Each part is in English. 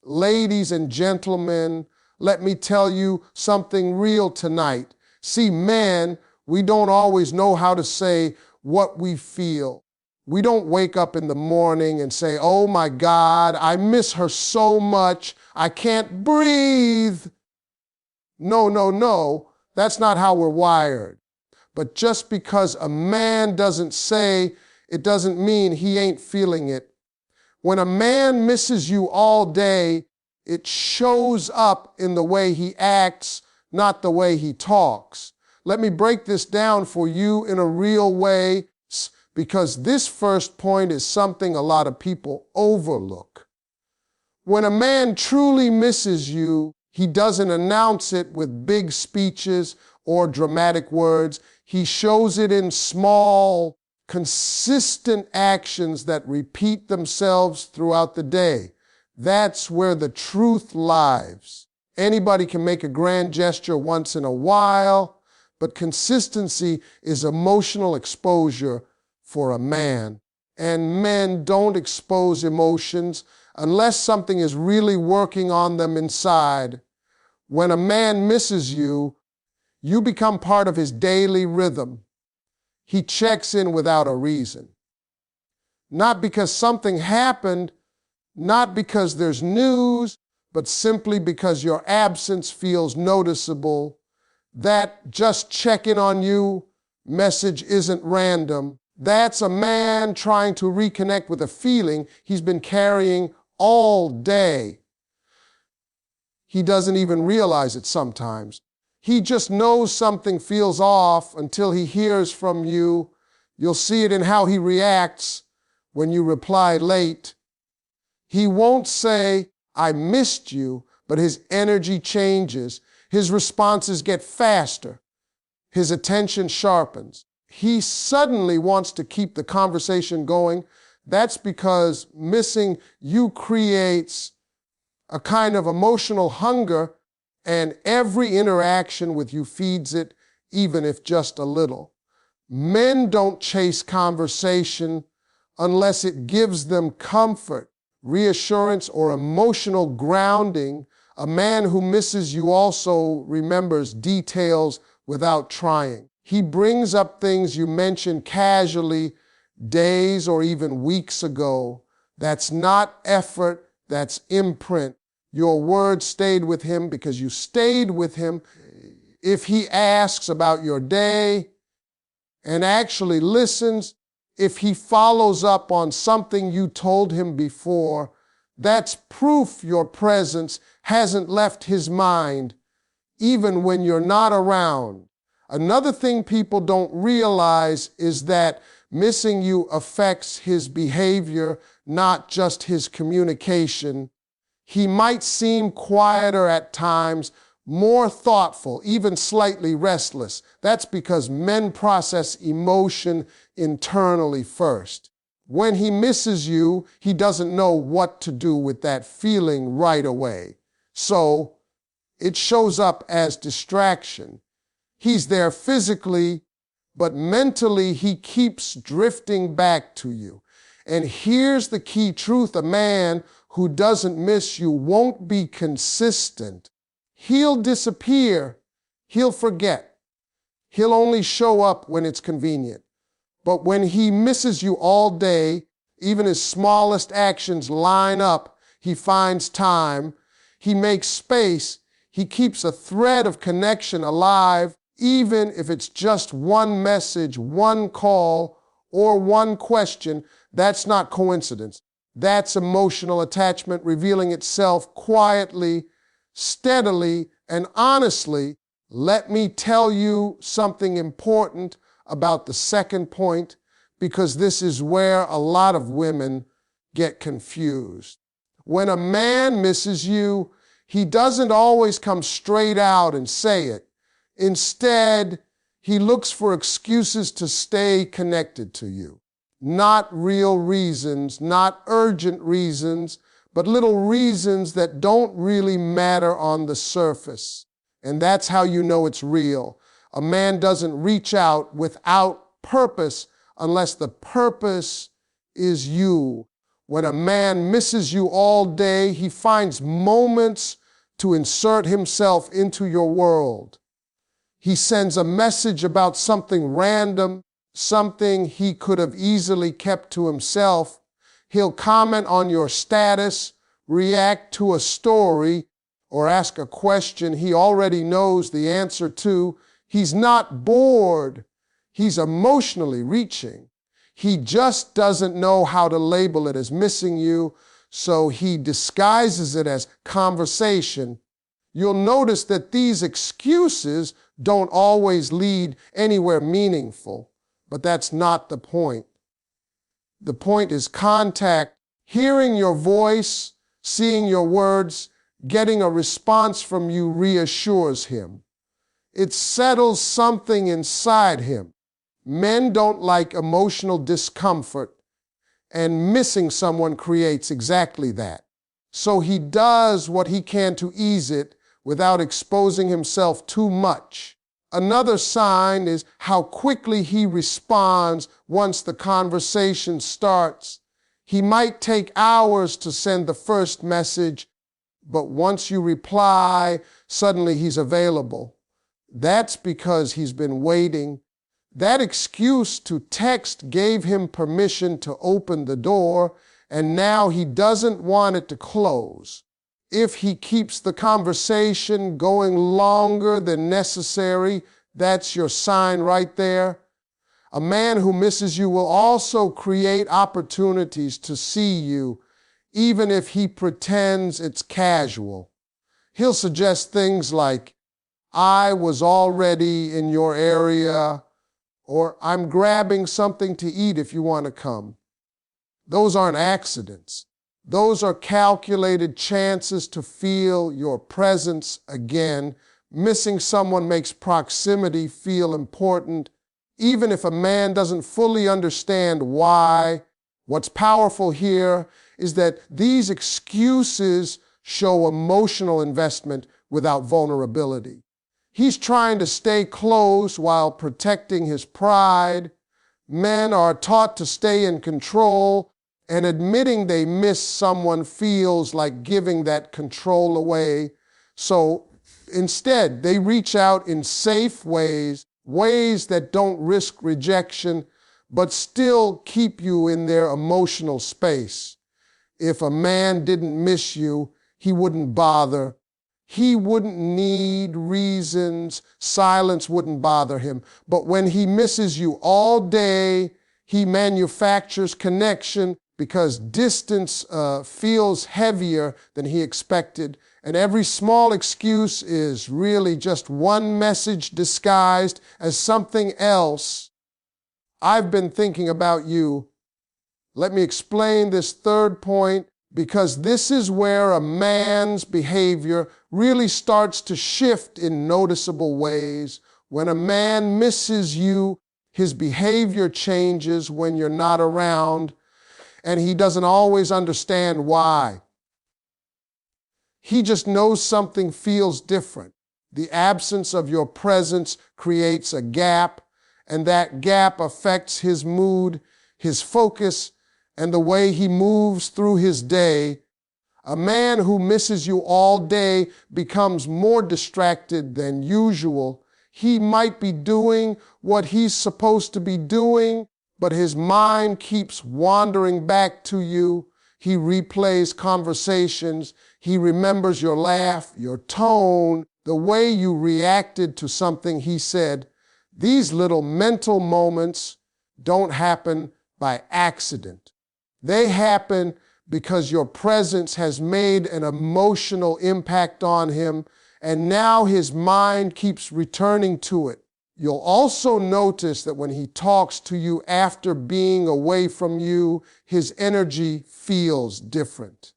Ladies and gentlemen, let me tell you something real tonight. See, men, we don't always know how to say what we feel. We don't wake up in the morning and say, "Oh my God, I miss her so much, I can't breathe." No, no, no, that's not how we're wired. But just because a man doesn't say, it doesn't mean he ain't feeling it. When a man misses you all day, it shows up in the way he acts, not the way he talks. Let me break this down for you in a real way, because this first point is something a lot of people overlook. When a man truly misses you, he doesn't announce it with big speeches or dramatic words. He shows it in small, consistent actions that repeat themselves throughout the day. That's where the truth lies. Anybody can make a grand gesture once in a while, but consistency is emotional exposure for a man. And men don't expose emotions unless something is really working on them inside. When a man misses you, you become part of his daily rhythm. He checks in without a reason. Not because something happened, not because there's news, but simply because your absence feels noticeable. That just checking on you message isn't random. That's a man trying to reconnect with a feeling he's been carrying all day. He doesn't even realize it sometimes. He just knows something feels off until he hears from you. You'll see it in how he reacts when you reply late. He won't say, "I missed you," but his energy changes. His responses get faster. His attention sharpens. He suddenly wants to keep the conversation going. That's because missing you creates a kind of emotional hunger, and every interaction with you feeds it, even if just a little. Men don't chase conversation unless it gives them comfort, reassurance, or emotional grounding. A man who misses you also remembers details without trying. He brings up things you mentioned casually days or even weeks ago. That's not effort, that's imprint. Your words stayed with him because you stayed with him. If he asks about your day and actually listens, if he follows up on something you told him before, that's proof your presence hasn't left his mind, even when you're not around. Another thing people don't realize is that missing you affects his behavior, not just his communication. He might seem quieter at times, more thoughtful, even slightly restless. That's because men process emotion internally first. When he misses you, he doesn't know what to do with that feeling right away. So it shows up as distraction. He's there physically, but mentally he keeps drifting back to you. And here's the key truth: a man who doesn't miss you won't be consistent. He'll disappear. He'll forget. He'll only show up when it's convenient. But when he misses you all day, even his smallest actions line up. He finds time. He makes space. He keeps a thread of connection alive, even if it's just one message, one call, or one question. That's not coincidence. That's emotional attachment revealing itself quietly, steadily, and honestly. Let me tell you something important about the second point, because this is where a lot of women get confused. When a man misses you, he doesn't always come straight out and say it. Instead, he looks for excuses to stay connected to you. Not real reasons, not urgent reasons, but little reasons that don't really matter on the surface. And that's how you know it's real. A man doesn't reach out without purpose unless the purpose is you. When a man misses you all day, he finds moments to insert himself into your world. He sends a message about something random, something he could have easily kept to himself. He'll comment on your status, react to a story, or ask a question he already knows the answer to. He's not bored. He's emotionally reaching. He just doesn't know how to label it as missing you, so he disguises it as conversation. You'll notice that these excuses don't always lead anywhere meaningful, but that's not the point. The point is contact, hearing your voice, seeing your words, getting a response from you reassures him. It settles something inside him. Men don't like emotional discomfort, and missing someone creates exactly that. So he does what he can to ease it without exposing himself too much. Another sign is how quickly he responds once the conversation starts. He might take hours to send the first message, but once you reply, suddenly he's available. That's because he's been waiting. That excuse to text gave him permission to open the door, and now he doesn't want it to close. If he keeps the conversation going longer than necessary, that's your sign right there. A man who misses you will also create opportunities to see you, even if he pretends it's casual. He'll suggest things like, "I was already in your area," or "I'm grabbing something to eat if you want to come." Those aren't accidents. Those are calculated chances to feel your presence again. Missing someone makes proximity feel important, even if a man doesn't fully understand why. What's powerful here is that these excuses show emotional investment without vulnerability. He's trying to stay close while protecting his pride. Men are taught to stay in control, and admitting they miss someone feels like giving that control away. So instead, they reach out in safe ways, ways that don't risk rejection, but still keep you in their emotional space. If a man didn't miss you, he wouldn't bother. He wouldn't need reasons. Silence wouldn't bother him. But when he misses you all day, he manufactures connection because distance feels heavier than he expected. And every small excuse is really just one message disguised as something else. I've been thinking about you. Let me explain this third point, because this is where a man's behavior really starts to shift in noticeable ways. When a man misses you, his behavior changes when you're not around, and he doesn't always understand why. He just knows something feels different. The absence of your presence creates a gap, and that gap affects his mood, his focus, and the way he moves through his day. A man who misses you all day becomes more distracted than usual. He might be doing what he's supposed to be doing, but his mind keeps wandering back to you. He replays conversations. He remembers your laugh, your tone, the way you reacted to something he said. These little mental moments don't happen by accident. They happen because your presence has made an emotional impact on him, and now his mind keeps returning to it. You'll also notice that when he talks to you after being away from you, his energy feels different.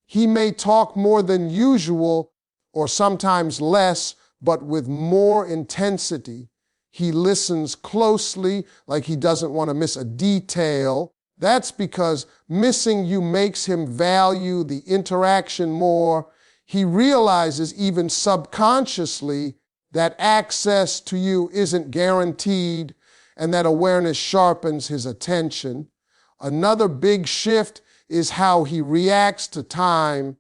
He may talk more than usual, or sometimes less, but with more intensity. He listens closely, like he doesn't want to miss a detail. That's because missing you makes him value the interaction more. He realizes, even subconsciously, that access to you isn't guaranteed, and that awareness sharpens his attention. Another big shift is how he reacts to time.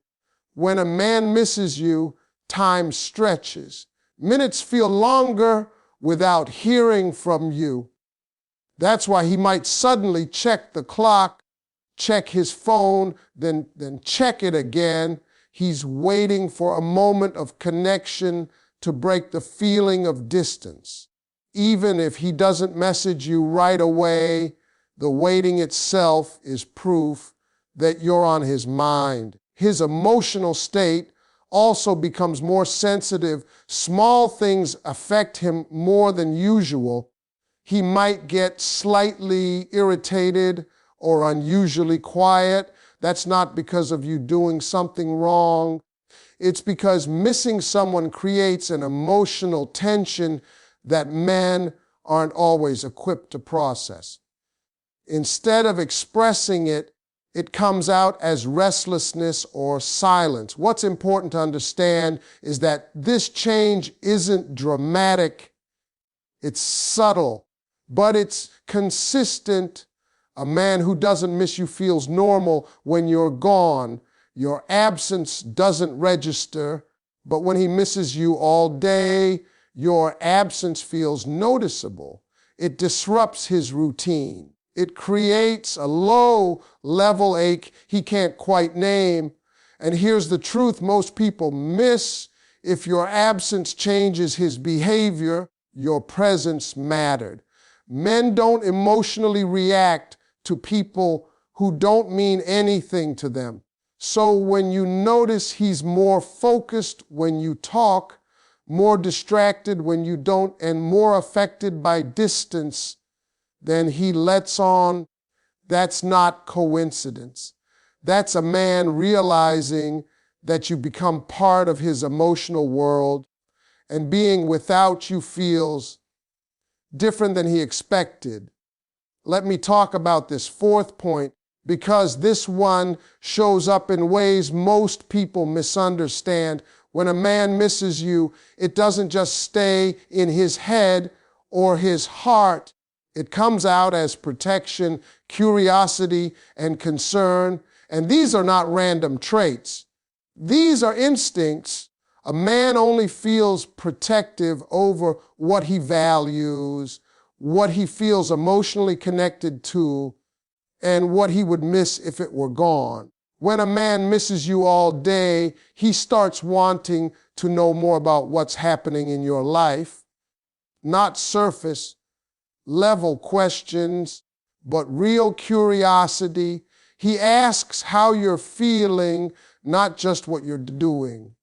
When a man misses you, time stretches. Minutes feel longer without hearing from you. That's why he might suddenly check the clock, check his phone, then check it again. He's waiting for a moment of connection to break the feeling of distance. Even if he doesn't message you right away, the waiting itself is proof that you're on his mind. His emotional state also becomes more sensitive. Small things affect him more than usual. He might get slightly irritated or unusually quiet. That's not because of you doing something wrong. It's because missing someone creates an emotional tension that men aren't always equipped to process. Instead of expressing it, it comes out as restlessness or silence. What's important to understand is that this change isn't dramatic, it's subtle, but it's consistent. A man who doesn't miss you feels normal when you're gone. Your absence doesn't register, but when he misses you all day, your absence feels noticeable. It disrupts his routine. It creates a low-level ache he can't quite name. And here's the truth most people miss. If your absence changes his behavior, your presence mattered. Men don't emotionally react to people who don't mean anything to them. So when you notice he's more focused when you talk, more distracted when you don't, and more affected by distance than he lets on, that's not coincidence. That's a man realizing that you become part of his emotional world, and being without you feels different than he expected. Let me talk about this fourth point, because this one shows up in ways most people misunderstand. When a man misses you, it doesn't just stay in his head or his heart. It comes out as protection, curiosity, and concern. And these are not random traits. These are instincts. A man only feels protective over what he values, what he feels emotionally connected to, and what he would miss if it were gone. When a man misses you all day, he starts wanting to know more about what's happening in your life. Not surface level questions, but real curiosity. He asks how you're feeling, not just what you're doing.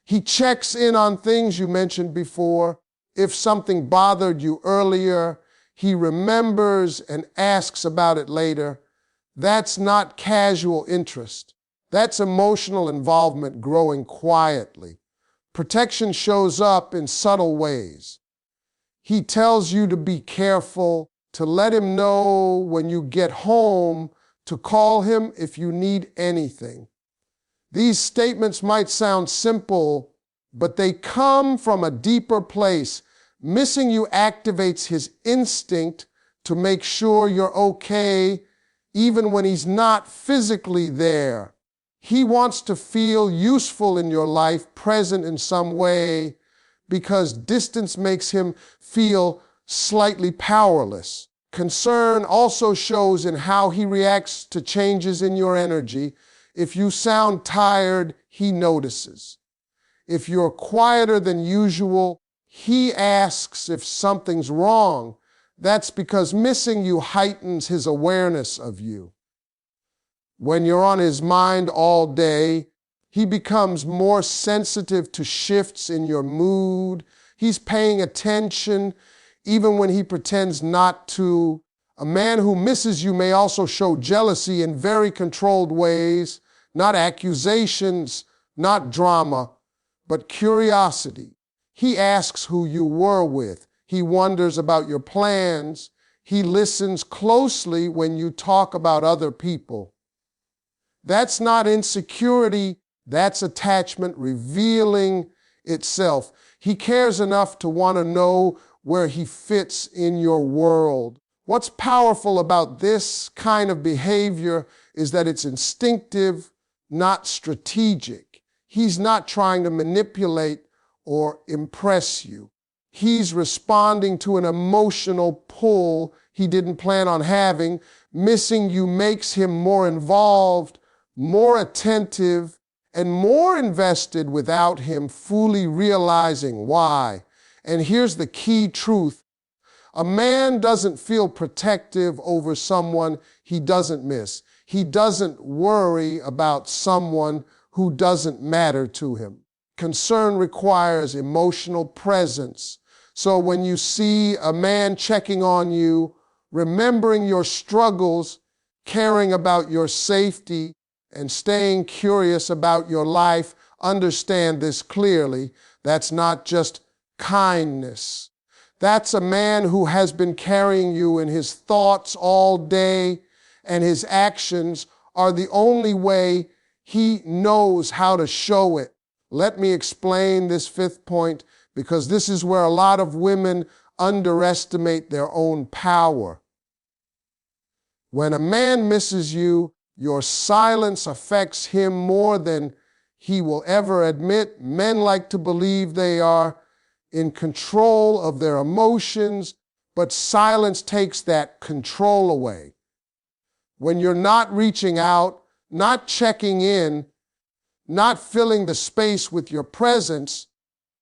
He checks in on things you mentioned before. If something bothered you earlier, he remembers and asks about it later. That's not casual interest. That's emotional involvement growing quietly. Protection shows up in subtle ways. He tells you to be careful, to let him know when you get home, to call him if you need anything. These statements might sound simple, but they come from a deeper place. Missing you activates his instinct to make sure you're okay, even when he's not physically there. He wants to feel useful in your life, present in some way, because distance makes him feel slightly powerless. Concern also shows in how he reacts to changes in your energy. If you sound tired, he notices. If you're quieter than usual, he asks if something's wrong. That's because missing you heightens his awareness of you. When you're on his mind all day, he becomes more sensitive to shifts in your mood. He's paying attention even when he pretends not to. A man who misses you may also show jealousy in very controlled ways, not accusations, not drama, but curiosity. He asks who you were with. He wonders about your plans. He listens closely when you talk about other people. That's not insecurity, that's attachment revealing itself. He cares enough to want to know where he fits in your world. What's powerful about this kind of behavior is that it's instinctive, not strategic. He's not trying to manipulate or impress you. He's responding to an emotional pull he didn't plan on having. Missing you makes him more involved, more attentive, and more invested without him fully realizing why. And here's the key truth. A man doesn't feel protective over someone he doesn't miss. He doesn't worry about someone who doesn't matter to him. Concern requires emotional presence. So when you see a man checking on you, remembering your struggles, caring about your safety, and staying curious about your life, understand this clearly. That's not just kindness. That's a man who has been carrying you in his thoughts all day, and his actions are the only way he knows how to show it. Let me explain this fifth point, because this is where a lot of women underestimate their own power. When a man misses you, your silence affects him more than he will ever admit. Men like to believe they are in control of their emotions, but silence takes that control away. When you're not reaching out, not checking in, not filling the space with your presence,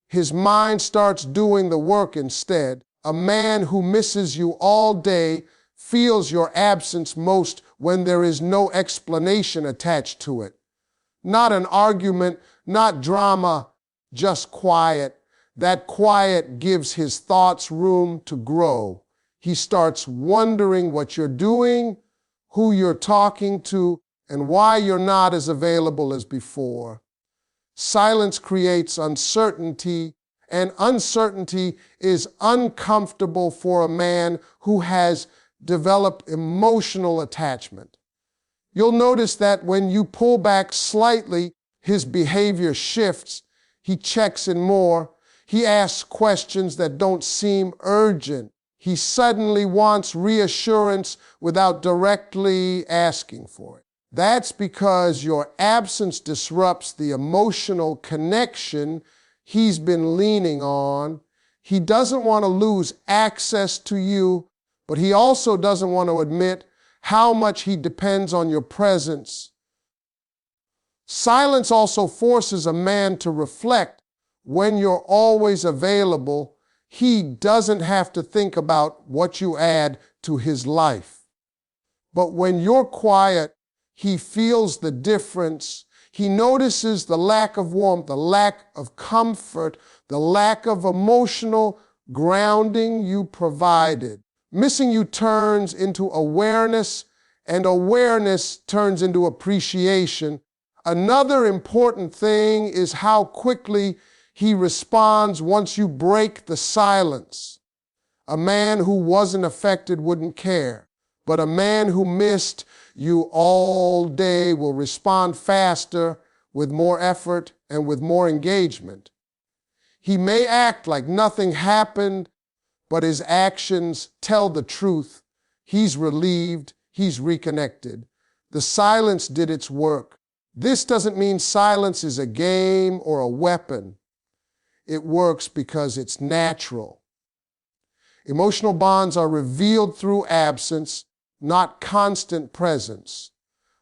his mind starts doing the work instead. A man who misses you all day feels your absence most when there is no explanation attached to it. Not an argument, not drama, just quiet. That quiet gives his thoughts room to grow. He starts wondering what you're doing, who you're talking to, and why you're not as available as before. Silence creates uncertainty, and uncertainty is uncomfortable for a man who has developed emotional attachment. You'll notice that when you pull back slightly, his behavior shifts. He checks in more. He asks questions that don't seem urgent. He suddenly wants reassurance without directly asking for it. That's because your absence disrupts the emotional connection he's been leaning on. He doesn't want to lose access to you, but he also doesn't want to admit how much he depends on your presence. Silence also forces a man to reflect. When you're always available, he doesn't have to think about what you add to his life. But when you're quiet, he feels the difference. He notices the lack of warmth, the lack of comfort, the lack of emotional grounding you provided. Missing you turns into awareness, and awareness turns into appreciation. Another important thing is how quickly he responds once you break the silence. A man who wasn't affected wouldn't care, but a man who missed you all day will respond faster, with more effort, and with more engagement. He may act like nothing happened, but his actions tell the truth. He's relieved, he's reconnected. The silence did its work. This doesn't mean silence is a game or a weapon. It works because it's natural. Emotional bonds are revealed through absence, not constant presence.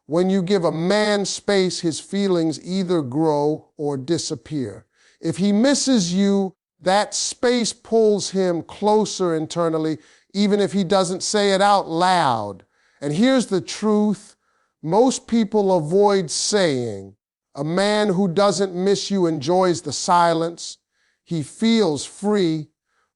When you give a man space, his feelings either grow or disappear. If he misses you, that space pulls him closer internally, even if he doesn't say it out loud. And here's the truth most people avoid saying. A man who doesn't miss you enjoys the silence. He feels free,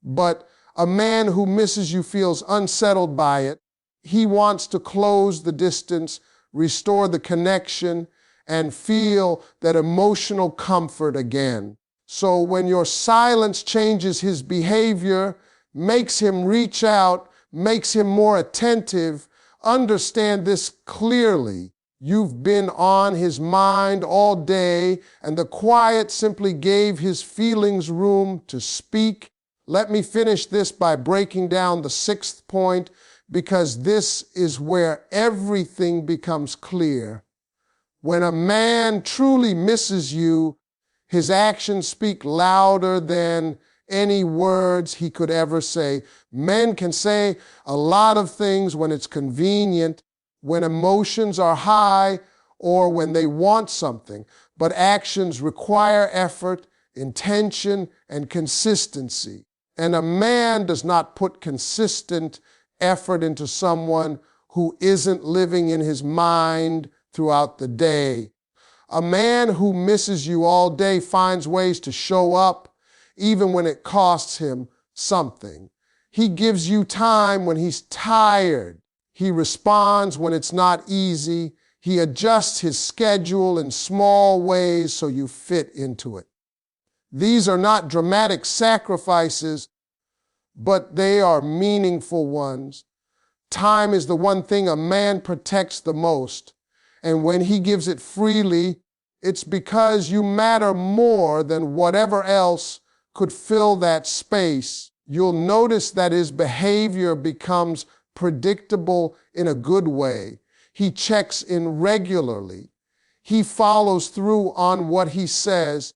but a man who misses you feels unsettled by it. He wants to close the distance, restore the connection, and feel that emotional comfort again. So when your silence changes his behavior, makes him reach out, makes him more attentive, understand this clearly. You've been on his mind all day, and the quiet simply gave his feelings room to speak. Let me finish this by breaking down the sixth point, because this is where everything becomes clear. When a man truly misses you, his actions speak louder than any words he could ever say. Men can say a lot of things when it's convenient, when emotions are high, or when they want something, but actions require effort, intention, and consistency. And a man does not put consistent effort into someone who isn't living in his mind throughout the day. A man who misses you all day finds ways to show up even when it costs him something. He gives you time when he's tired. He responds when it's not easy. He adjusts his schedule in small ways so you fit into it. These are not dramatic sacrifices, but they are meaningful ones. Time is the one thing a man protects the most. And when he gives it freely, it's because you matter more than whatever else could fill that space. You'll notice that his behavior becomes predictable in a good way. He checks in regularly. He follows through on what he says.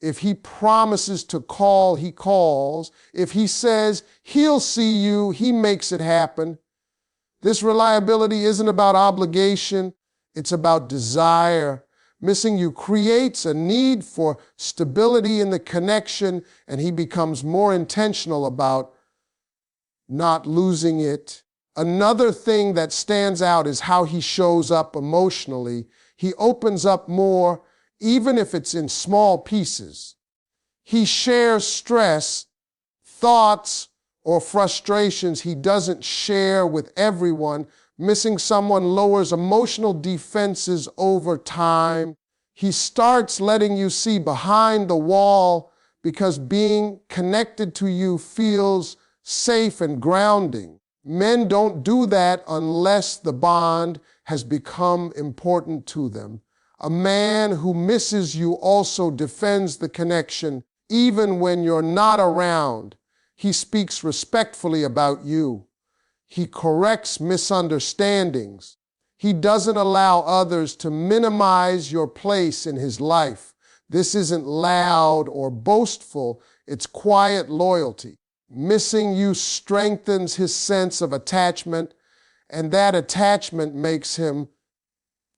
If he promises to call, he calls. If he says he'll see you, he makes it happen. This reliability isn't about obligation. It's about desire. Missing you creates a need for stability in the connection, and he becomes more intentional about not losing it. Another thing that stands out is how he shows up emotionally. He opens up more, even if it's in small pieces. He shares stress, thoughts, or frustrations he doesn't share with everyone. Missing someone lowers emotional defenses over time. He starts letting you see behind the wall because being connected to you feels safe and grounding. Men don't do that unless the bond has become important to them. A man who misses you also defends the connection even when you're not around. He speaks respectfully about you. He corrects misunderstandings. He doesn't allow others to minimize your place in his life. This isn't loud or boastful, it's quiet loyalty. Missing you strengthens his sense of attachment, and that attachment makes him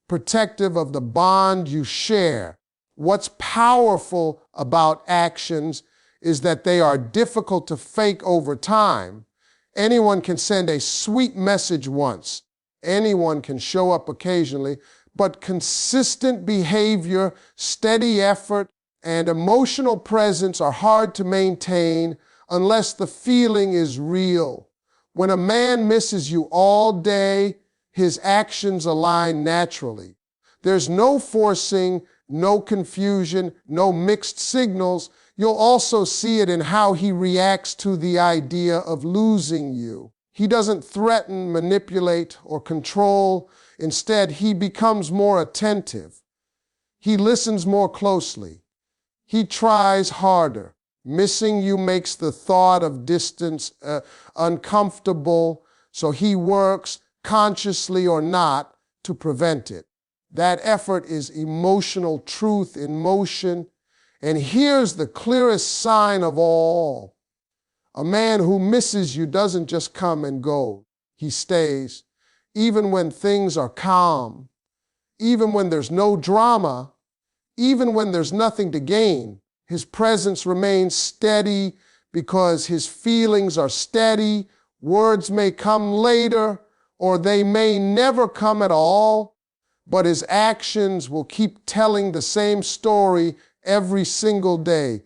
protective of the bond you share. What's powerful about actions is that they are difficult to fake over time. Anyone can send a sweet message once. Anyone can show up occasionally, but consistent behavior, steady effort, and emotional presence are hard to maintain unless the feeling is real. When a man misses you all day, his actions align naturally. There's no forcing, no confusion, no mixed signals. You'll also see it in how he reacts to the idea of losing you. He doesn't threaten, manipulate, or control. Instead, he becomes more attentive. He listens more closely. He tries harder. Missing you makes the thought of distance uncomfortable, so he works, consciously or not, to prevent it. That effort is emotional truth in motion. And here's the clearest sign of all. A man who misses you doesn't just come and go. He stays, even when things are calm, even when there's no drama, even when there's nothing to gain. His presence remains steady because his feelings are steady. Words may come later, or they may never come at all, but his actions will keep telling the same story every single day.